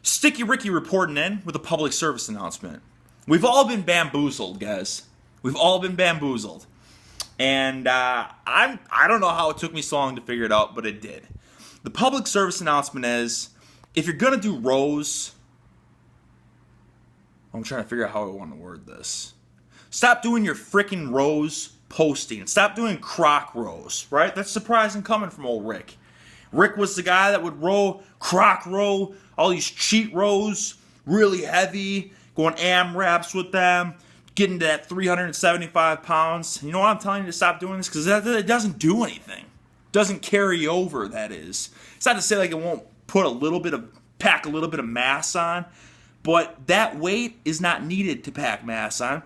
Sticky Ricky reporting in with a public service announcement. We've all been bamboozled, guys. We've all been bamboozled. And I don't know how it took me so long to figure it out, but it did. The public service announcement is, if you're going to do rows, I'm trying to figure out how I want to word this. Stop doing your freaking rows posting. Stop doing croc rows, right? That's surprising coming from old Rick. Rick was the guy that would croc row, all these cheat rows, really heavy, going AMRAPs with them, getting to that 375 pounds. You know why I'm telling you to stop doing this? Because it doesn't do anything. Doesn't carry over, that is. It's not to say like it won't pack a little bit of mass on, but that weight is not needed to pack mass on.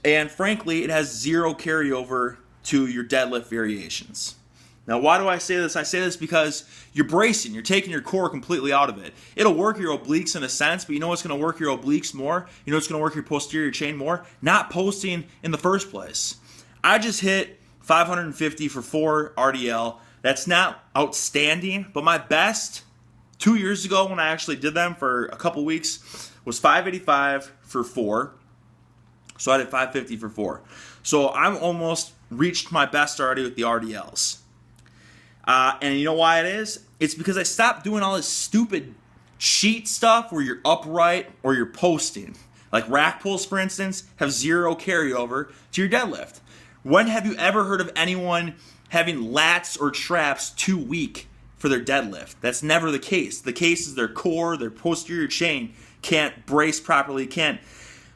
And frankly, it has zero carryover to your deadlift variations. Now, why do I say this? I say this because you're bracing. You're taking your core completely out of it. It'll work your obliques in a sense, but you know what's going to work your obliques more? You know what's going to work your posterior chain more? Not posting in the first place. I just hit 550 for 4 RDL. That's not outstanding, but my best 2 years ago when I actually did them for a couple weeks was 585 for 4. So I did 550 for 4. So I'm almost reached my best already with the RDLs. And you know why it is? It's because I stopped doing all this stupid cheat stuff where you're upright or you're posting. Like rack pulls, for instance, have zero carryover to your deadlift. When have you ever heard of anyone having lats or traps too weak for their deadlift? That's never the case. The case is their core, their posterior chain can't brace properly, can't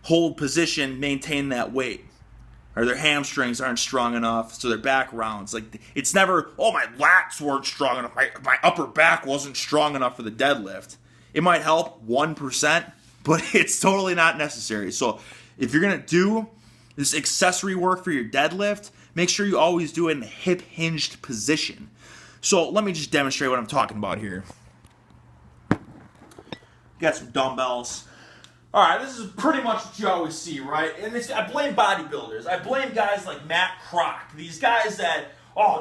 hold position, maintain that weight. Or their hamstrings aren't strong enough, so their back rounds. Like, it's never, oh, my lats weren't strong enough, my upper back wasn't strong enough for the deadlift. It might help 1%, but it's totally not necessary. So if you're going to do this accessory work for your deadlift, make sure you always do it in a hip-hinged position. So let me just demonstrate what I'm talking about here. Got some dumbbells. All right, this is pretty much what you always see, right? And I blame bodybuilders. I blame guys like Matt Kroc. These guys that,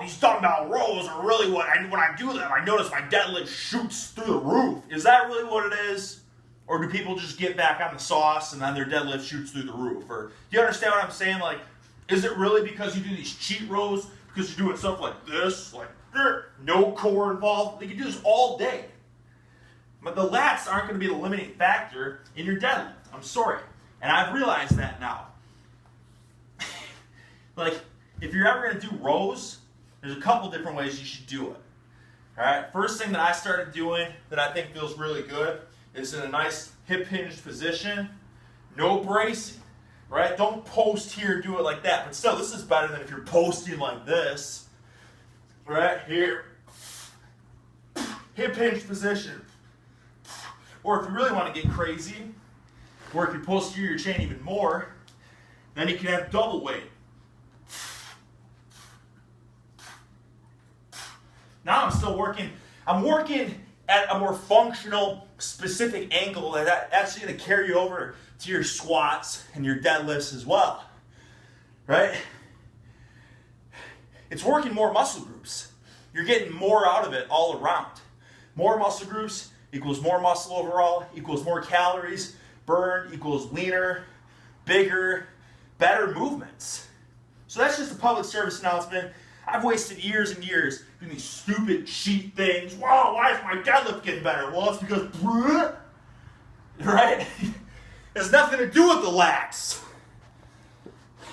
these dumbbell rows are really when I do them, I notice my deadlift shoots through the roof. Is that really what it is? Or do people just get back on the sauce and then their deadlift shoots through the roof? Or do you understand what I'm saying? Like, is it really because you do these cheat rows, because you're doing stuff like this, like no core involved? You can do this all day. But the lats aren't going to be the limiting factor in your deadlift. I'm sorry. And I've realized that now. Like, if you're ever going to do rows, there's a couple different ways you should do it. All right? First thing that I started doing that I think feels really good is in a nice hip-hinged position. No bracing. Right? Don't post here and do it like that. But still, this is better than if you're posting like this. Right? Here. Hip-hinged position. Or if you really want to get crazy, work your posterior chain even more, then you can have double weight. Now I'm still working. I'm working at a more functional, specific angle that's actually going to carry over to your squats and your deadlifts as well. Right? It's working more muscle groups. You're getting more out of it all around. More muscle groups equals more muscle overall, equals more calories burned, equals leaner, bigger, better movements. So that's just a public service announcement. I've wasted years and years doing these stupid cheat things. Wow, why is my deadlift getting better? Well, it's because, right? It has nothing to do with the lats.